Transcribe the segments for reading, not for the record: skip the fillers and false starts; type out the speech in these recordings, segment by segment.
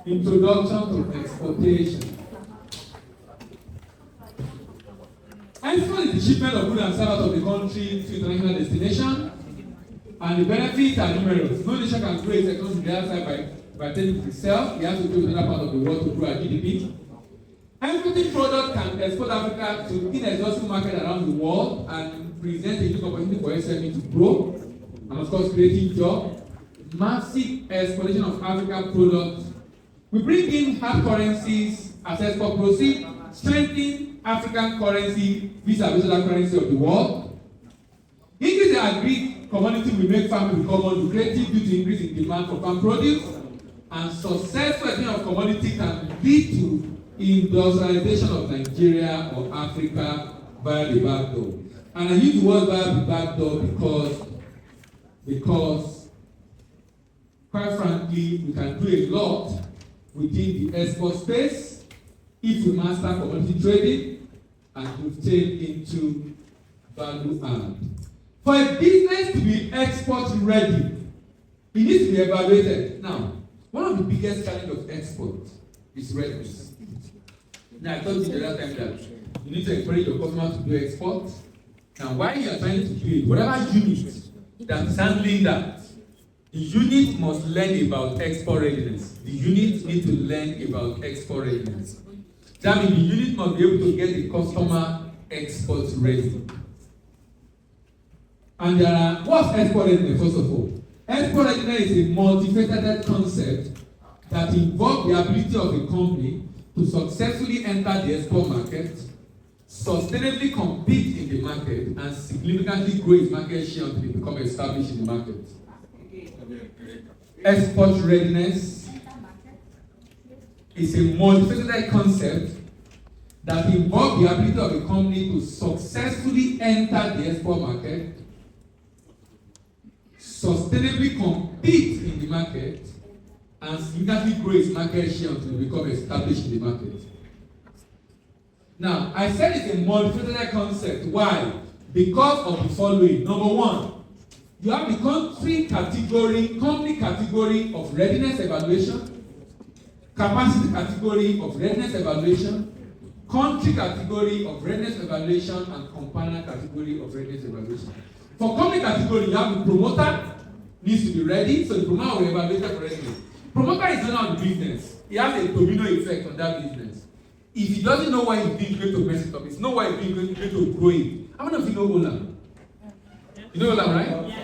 Introduction to exportation. Export is the shipment of goods and services of the country to international destination, and the benefits are numerous. No nation can grow its economy the outside by taking it itself. It has to do with another part of the world to grow our GDP. Exporting products can export Africa to inexhaustible market around the world and present a new opportunity for SME to grow, and of course creating jobs. Massive exportation of African products. We bring in hard currencies as export proceeds, strengthen African currency vis-a-vis other currency of the world. Increase the agri commodity will make farming become more lucrative due to increase in demand for farm produce, and successful exportation of commodity can lead to industrialization of Nigeria or Africa via the back door. And I use the word via the back door because quite frankly, we can do a lot within the export space if we master commodity trading and we take into value add. For a business to be export ready, it needs to be evaluated. Now, one of the biggest challenges of export is readiness. Now, I told you the other time that you need to encourage your customer to do export. Now, while you are trying to do it, whatever unit that is handling that, the unit must learn about export readiness. The unit needs to learn about export readiness. That means the unit must be able to get the customer export ready. And there are, what's export readiness first of all? Export readiness is a multifaceted concept that involves the ability of a company to successfully enter the export market, sustainably compete in the market, and significantly grow its market share until it becomes established in the market. Export readiness is a multifaceted concept that involves the ability of a company to successfully enter the export market, sustainably compete in the market, and significantly grow its market share until it becomes established in the market. Now, I said it's a multifaceted concept. Why? Because of the following. Number one, you have the company category of readiness evaluation, capacity category of readiness evaluation, country category of readiness evaluation, and component category of readiness evaluation. For company category, you have the promoter needs to be ready, so the promoter will evaluate for readiness. Promoter is not on the business. He has a domino effect on that business. If he doesn't know why he's doing, going to mess it up. It's not why he's doing, going to grow it. How many of you know Olam? You know Olam, right? Yes.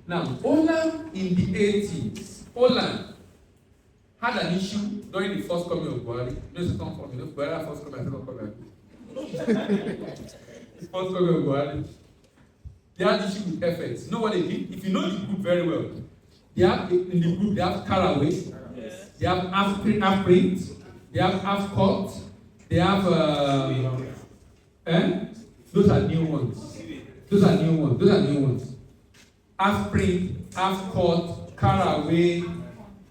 Now, Olam in the 80s, Olam had an issue during the first coming of Buhari. You know, it's come from, you know, Buhari first coming, second coming. The first coming of Buhari. They had issue with FX. You know what they did? If you know the group very well, they have in the group, they have Caraway, yes. They have half print, they have half cut, they have those are new ones. Those are new ones. Half print, half cut, Caraway,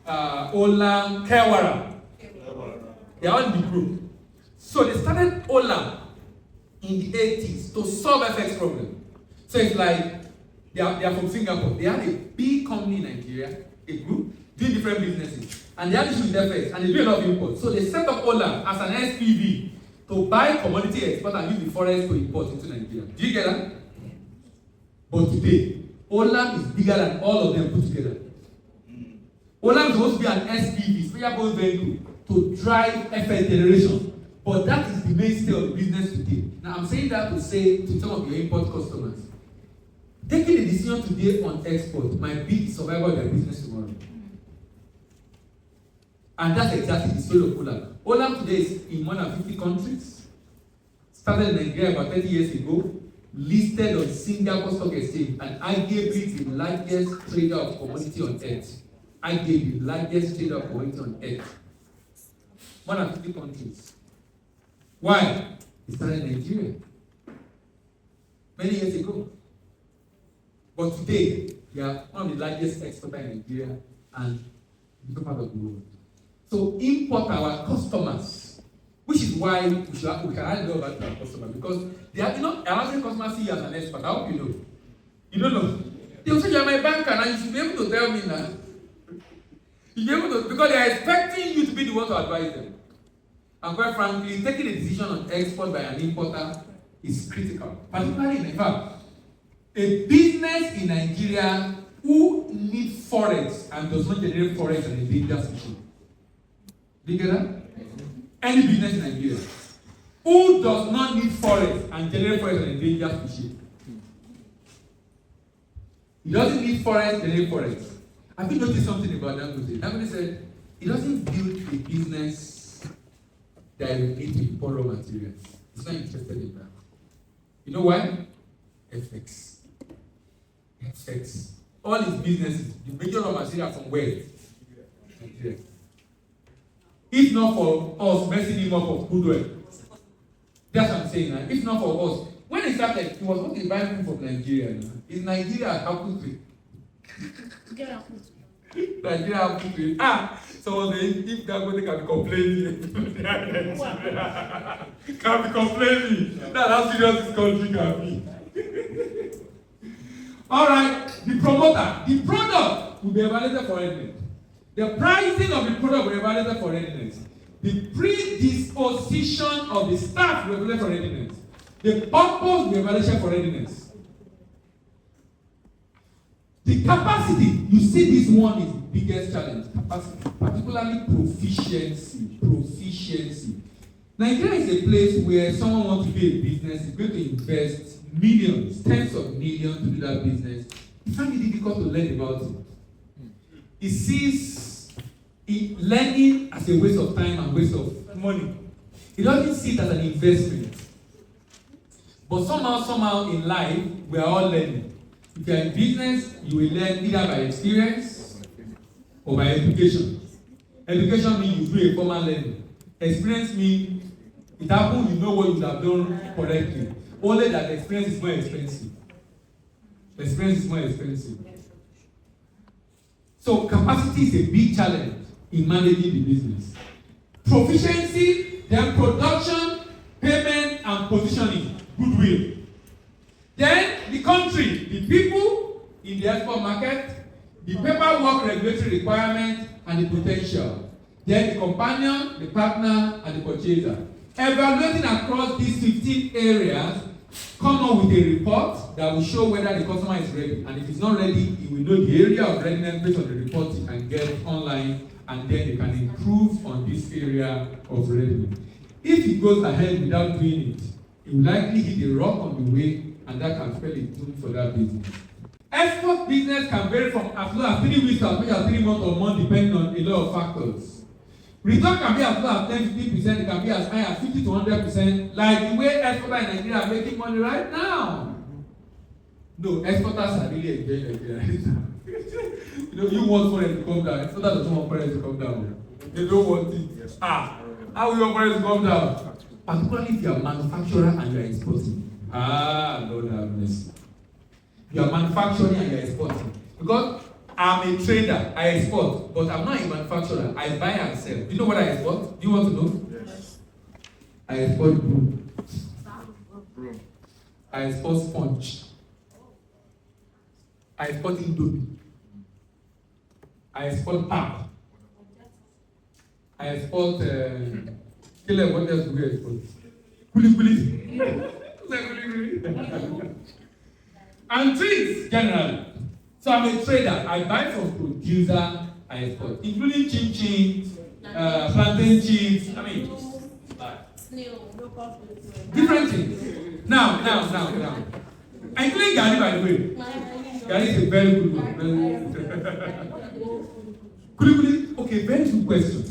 Olam, Kewara. They are all in the group. So they started Olam in the 80s to solve FX problem. So it's like they are from Singapore. They had a big company in Nigeria, a group, doing different businesses. And they had issues with FX, and they do a lot of imports. So they set up Olam as an SPV to buy commodity export and use the forex to import into Nigeria. Do you get that? But today, Olam is bigger than all of them put together. Olam is supposed to be an SPV, special purpose vehicle, to drive FX generation. But that is the mainstay of the business today. Now I'm saying that to say to some of your import customers, taking a decision today on export might be the survival of their business tomorrow. And that's exactly the story of Olam. Olam today is in more than 50 countries. Started in Nigeria about 30 years ago. Listed on Singapore Stock Exchange, and arguably the largest trader of commodity on earth. Arguably the largest trader of commodity on earth. More than 50 countries. Why? It started in Nigeria many years ago. But today, we are one of the largest exporters in Nigeria and the part of the world. So import our customers, which is why we can add love to our customers, because they are, you know, American customers see you as an expert. I hope you know. You don't know. They will say, you are my banker, and you should be able to tell me now. You be able to, because they are expecting you to be the one to advise them. And quite frankly, taking a decision on export by an importer is critical. Particularly, in fact, a business in Nigeria who needs forex and does not generate forex and endangered species. Do you get that? Any business in Nigeria who does not need forex and generate forex and endangered species. He doesn't need forex, generate forex. Have you noticed something about Dangote? Dangote said he doesn't build a business that will need to import raw materials. He's not interested in that. You know why? FX. FX. All his businesses, the major raw material from where? Nigeria. If not for us messing him up of crude oil. That's what I'm saying now. If not for us. When he started, he was not buying food from Nigeria. Is Nigeria happened to it? Nigeria happened to it. So if Dangote can be complaining, can be complaining. That's how serious this country can be. All right, the promoter, the product will be evaluated for readiness. The pricing of the product will be evaluated for readiness. The predisposition of the staff will be evaluated for readiness. The purpose will be evaluated for readiness. The capacity, you see this one is the biggest challenge, capacity, particularly proficiency. Nigeria is a place where someone wants to do a business, is going to invest millions, tens of millions to do that business. He finds it difficult to learn about it. He sees learning as a waste of time and waste of money. He doesn't see it as an investment. But somehow in life, we are all learning. If you are in business, you will learn either by experience or by education. Education means you do a formal learning. Experience means it happens, you know what you have done correctly. Only that experience is more expensive. Experience is more expensive. So capacity is a big challenge in managing the business. Proficiency, then production, payment, and positioning, goodwill. Then the country, the people in the export market, the paperwork regulatory requirement, and the potential. Then the companion, the partner, and the purchaser. Evaluating across these 15 areas, come up with a report that will show whether the customer is ready. And if it's not ready, you will know the area of readiness based on the report you can get online, and then you can improve on this area of readiness. If it goes ahead without doing it, it will likely hit a rock on the way, and that can spell a doom for that business. Export business can vary from as low as 3 weeks to as much as 3 months or more, depending on a lot of factors. Return can be as low as 10-15%, it can be as high as 50 to 100%, like the way exporters in Nigeria are making money right now. No, exporters are really enjoying Nigeria right now. You want foreign to come down. Exporters don't want foreign to come down. They don't want it. How will your foreign to come down? Particularly if you are a manufacturer and you are exporting. Lord have mercy. You are manufacturing and you are exporting. Because I'm a trader, I export, but I'm not a manufacturer. I buy and sell. You know what I export? Do you want to know? Yes. I export broom. I export sponge. I export indomie. I export pap. I export what else do we export? Kuli. And trees generally. So I'm a trader. I buy from producer, I export, including chin, plantain chips. Different things. Now. Including Gary, by the way. Gary is a very good one. Okay, very good question.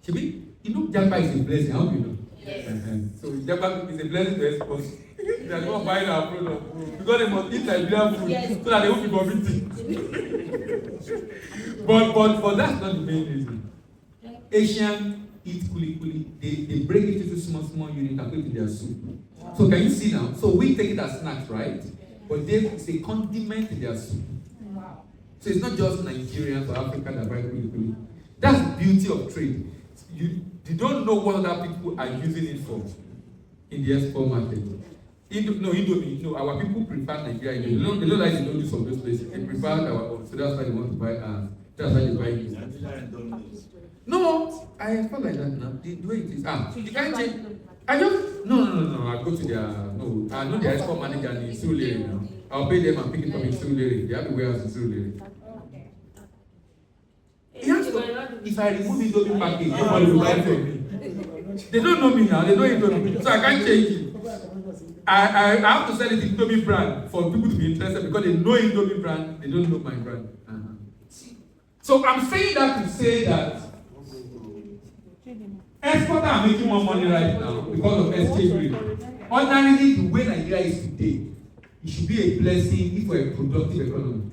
Shibi, you know Japa is a blessing. How do you know? Yes. So Japa is a blessing to export. They are not buying our product because they must eat Nigerian food, yes, so that they won't be vomiting. but that's not the main reason. Asian eat kuli. They break it into small units and put it in their soup. Wow. So can you see now? So we take it as snacks, right? But it's a condiment in their soup. Wow. So it's not just Nigerians or Africans that buy kuli. That's the beauty of trade. You don't know what other people are using it for in the export market. Indomie. No, our people prefer Nigeria. They don't like the noodles from those places. They prefer our own. So that's why they want to buy ours. That's why they buy it. No, I export like that now. The way it is. You can't change. I just no. I go to their no. I know their export manager in Surulere now. I'll pay them and pick it up in Surulere. They have a warehouse in Surulere. If I remove the Indomie package, nobody will buy from me. They don't know me now. They don't know me, so I can't change it. I have to sell it in Indomie brand for people to be interested because they know Indomie brand. They don't know my brand. So I'm saying that to say that exporters are making more money right now because of exchange rate. Ordinarily, the way Nigeria is today, it should be a blessing if we're a productive economy.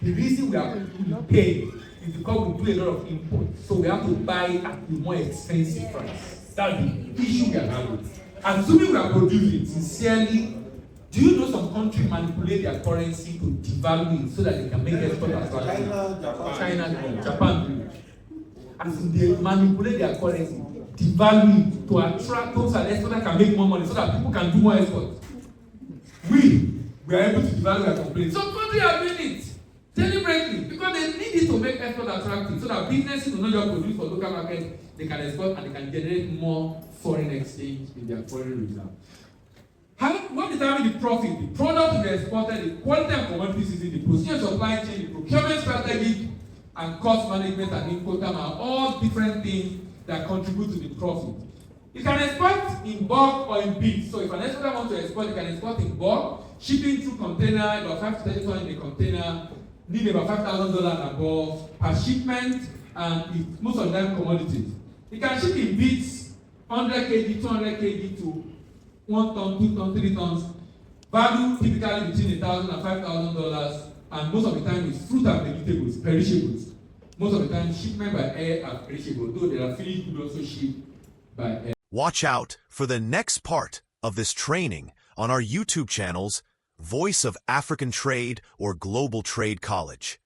The reason we are paid is because we do a lot of imports, so we have to buy at a more expensive price. That's the issue we are having. Assuming we are producing sincerely, do you know some countries manipulate their currency to devalue it so that they can make export attractive? China, Japan. As in they manipulate their currency, devalue it to attract those that exporters can make more money so that people can do more exports. We are able to devalue our complaints. Some countries are doing it deliberately because they need it to make export attractive so that businesses will not just produce for local markets, they can export and they can generate more foreign exchange in their foreign reserve. What determines the profit? The product to be exported, the quality and commodities, the position supply chain, the procurement strategy, and cost management and input are all different things that contribute to the profit. You can export in bulk or in bits. So if an exporter wants to export, you can export in bulk, shipping through container, about 5 to 30 tons in a container, need about $5,000 and above per shipment, and most of them commodities. You can ship in bits, 100 kg, 200 kg to 1 ton, 2 ton, 3 tons. Value typically between $1,000 and $5,000, and most of the time it's fruit and vegetables, perishables. Most of the time, shipment by air are perishable, though there are finished goods also shipped by air. Watch out for the next part of this training on our YouTube channels, Voice of African Trade or Global Trade College.